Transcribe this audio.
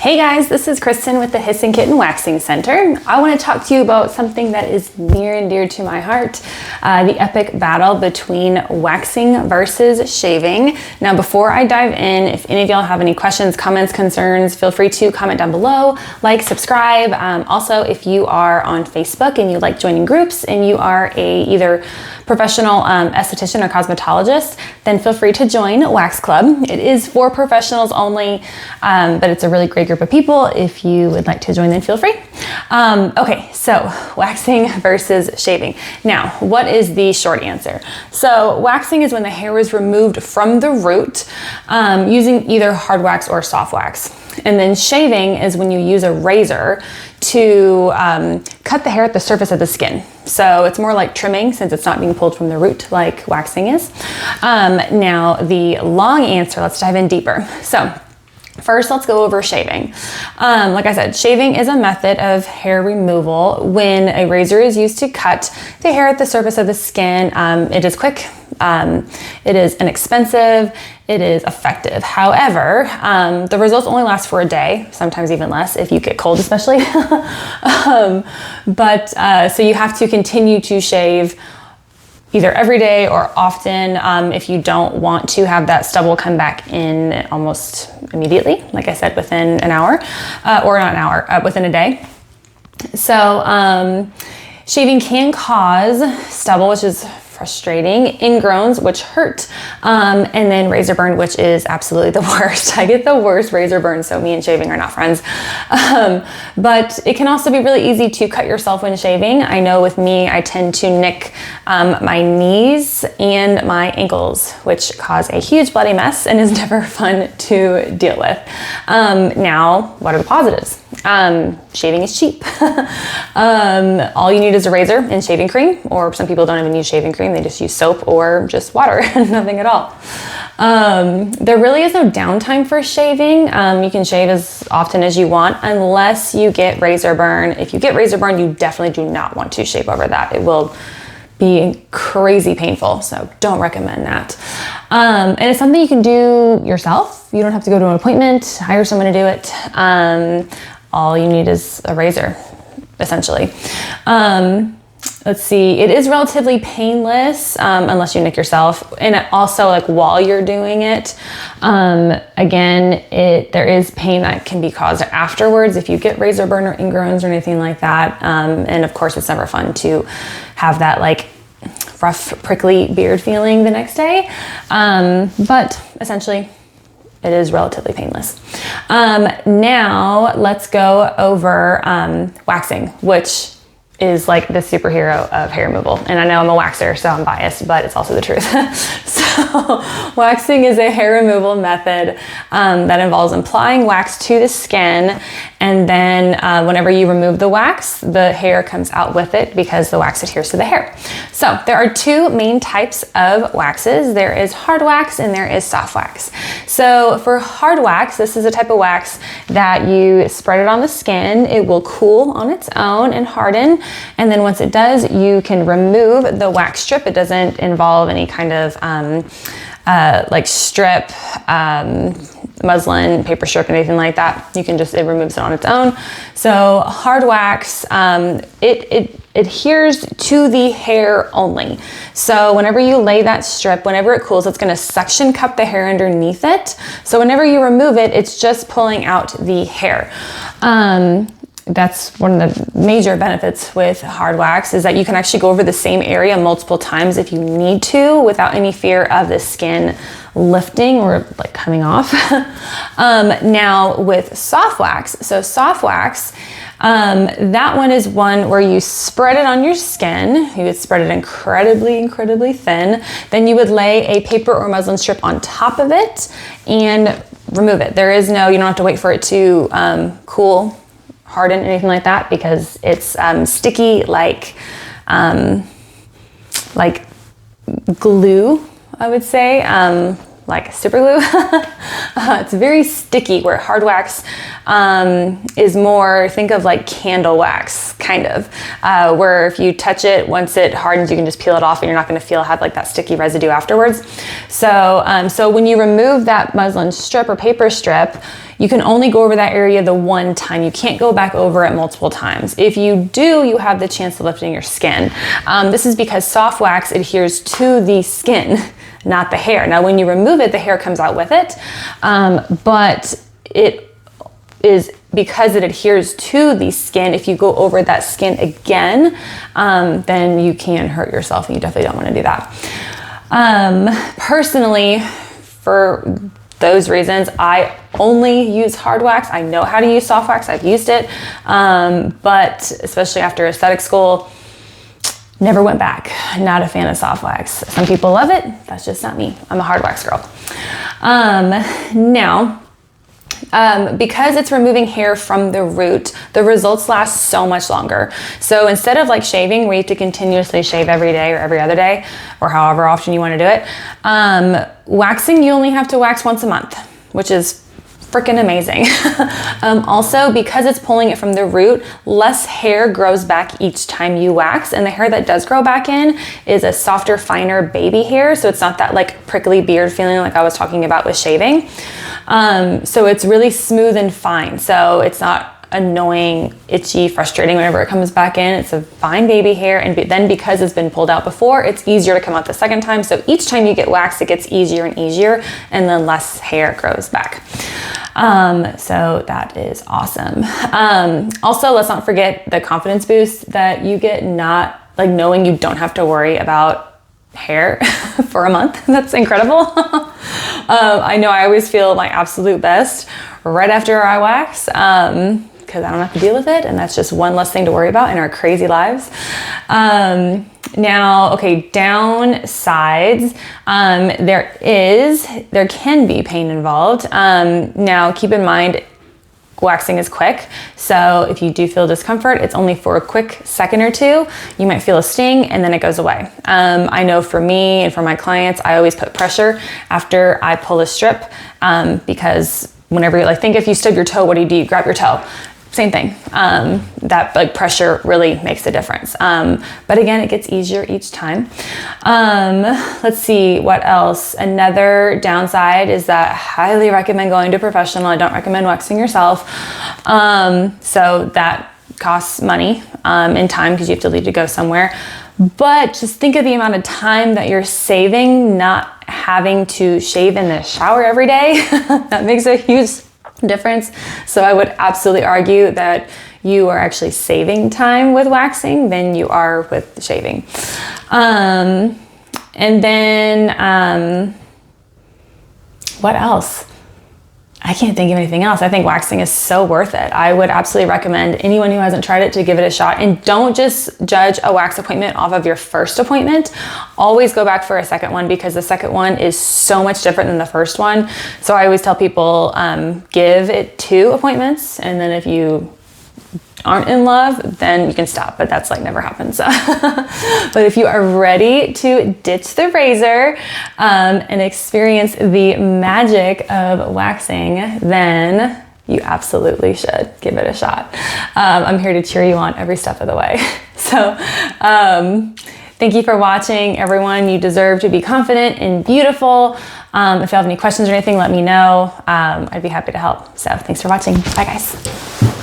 Hey guys, this is Kristen with the Hiss'n Kitten Waxing Center. I want to talk to you about something that is near and dear to my heart, the epic battle between waxing versus shaving. Now, before I dive in, if any of y'all have any questions, comments, concerns, feel free to comment down below, like, subscribe. Also, if you are on Facebook and you like joining groups and you are either professional esthetician or cosmetologist, then feel free to join Wax Club. It is for professionals only, but it's a really great group of people. If you would like to join, then feel free. Okay, so waxing versus shaving. Now, what is the short answer? So waxing is when the hair is removed from the root using either hard wax or soft wax. And then shaving is when you use a razor to cut the hair at the surface of the skin. So it's more like trimming since it's not being pulled from the root like waxing is. Now the long answer, let's dive in deeper. So first, let's go over shaving. Like I said, shaving is a method of hair removal when a razor is used to cut the hair at the surface of the skin. It is quick, it is inexpensive, it is effective. However, the results only last for a day, sometimes even less if you get cold especially. So you have to continue to shave either every day or often if you don't want to have that stubble come back in almost immediately, like I said, within an hour, or not an hour, within a day. So shaving can cause stubble, which is frustrating, ingrowns, which hurt, and then razor burn, which is absolutely the worst. I get the worst razor burn, so me and shaving are not friends. But it can also be really easy to cut yourself when shaving. I know with me, I tend to nick my knees and my ankles, which cause a huge bloody mess and is never fun to deal with. Now, what are the positives? Shaving is cheap. All you need is a razor and shaving cream, or some people don't even use shaving cream. They just use soap or just water, nothing at all. There really is no downtime for shaving. You can shave as often as you want unless you get razor burn. If you get razor burn, you definitely do not want to shave over that. It will be crazy painful, so don't recommend that. And it's something you can do yourself. You don't have to go to an appointment, hire someone to do it. All you need is a razor, essentially. Let's see, it is relatively painless unless you nick yourself. And also, like, while you're doing it, again, there is pain that can be caused afterwards if you get razor burn or ingrowns or anything like that. And of course, it's never fun to have that like rough, prickly beard feeling the next day. But essentially, it is relatively painless. Now let's go over waxing, which is like the superhero of hair removal. And I know I'm a waxer, so I'm biased, but it's also the truth. So waxing is a hair removal method that involves applying wax to the skin. And then whenever you remove the wax, the hair comes out with it because the wax adheres to the hair. So there are two main types of waxes. There is hard wax and there is soft wax. So for hard wax, this is a type of wax that you spread it on the skin. It will cool on its own and harden. And then once it does, you can remove the wax strip. It doesn't involve any kind of like strip, muslin, paper strip, anything like that. You can it removes it on its own. So hard wax, it adheres to the hair only. So whenever you lay that strip, whenever it cools, it's gonna suction cup the hair underneath it. So whenever you remove it, it's just pulling out the hair. That's one of the major benefits with hard wax is that you can actually go over the same area multiple times if you need to without any fear of the skin lifting or like coming off. Now with soft wax, so soft wax, that one is one where you spread it on your skin. You would spread it incredibly, incredibly thin. Then you would lay a paper or muslin strip on top of it and remove it. You don't have to wait for it to cool, harden, anything like that, because it's sticky like glue, I would say. like super glue. It's very sticky, where hard wax is more, think of like candle wax, kind of, where if you touch it, once it hardens, you can just peel it off and you're not going to have like that sticky residue afterwards. So when you remove that muslin strip or paper strip, you can only go over that area the one time. You can't go back over it multiple times. If you do, you have the chance of lifting your skin. This is because soft wax adheres to the skin, not the hair. Now, when you remove it, the hair comes out with it, but it is because it adheres to the skin. If you go over that skin again, then you can hurt yourself, and you definitely don't want to do that. Personally, for those reasons, I only use hard wax. I know how to use soft wax. I've used it, but especially after aesthetic school, never went back. Not a fan of soft wax. Some people love it. That's just not me. I'm a hard wax girl. Now, because it's removing hair from the root, the results last so much longer. So instead of like shaving, where you have to continuously shave every day or every other day, or however often you want to do it, waxing, you only have to wax once a month, which is freaking amazing. Also, because it's pulling it from the root, less hair grows back each time you wax, and the hair that does grow back in is a softer, finer baby hair, so it's not that like prickly beard feeling like I was talking about with shaving. So it's really smooth and fine, so it's not annoying, itchy, frustrating whenever it comes back in. It's a fine baby hair, and then because it's been pulled out before, it's easier to come out the second time. So each time you get waxed, it gets easier and easier, and then less hair grows back. So that is awesome. Also, let's not forget the confidence boost that you get, not like knowing you don't have to worry about hair for a month. That's incredible. I know I always feel my absolute best right after I wax, because I don't have to deal with it, and that's just one less thing to worry about in our crazy lives. Now, okay, downsides, there can be pain involved. Now, keep in mind, waxing is quick, so if you do feel discomfort, it's only for a quick second or two. You might feel a sting, and then it goes away. I know for me and for my clients, I always put pressure after I pull a strip, because whenever you're like, think if you stub your toe, what do? You grab your toe. Same thing. That like pressure really makes a difference. But again, it gets easier each time. Let's see what else. Another downside is that I highly recommend going to a professional. I don't recommend waxing yourself. So that costs money and time, because you have to leave to go somewhere. But just think of the amount of time that you're saving not having to shave in the shower every day. That makes a huge difference. So I would absolutely argue that you are actually saving time with waxing than you are with shaving. And then what else? I can't think of anything else. I think waxing is so worth it. I would absolutely recommend anyone who hasn't tried it to give it a shot. And don't just judge a wax appointment off of your first appointment. Always go back for a second one, because the second one is so much different than the first one. So I always tell people, give it 2 appointments, and then if you aren't in love, then you can stop, but that's like never happens. But if you are ready to ditch the razor and experience the magic of waxing, then you absolutely should give it a shot. I'm here to cheer you on every step of the way. So thank you for watching, everyone. You deserve to be confident and beautiful. If you have any questions or anything, let me know. I'd be happy to help. So thanks for watching. Bye, guys.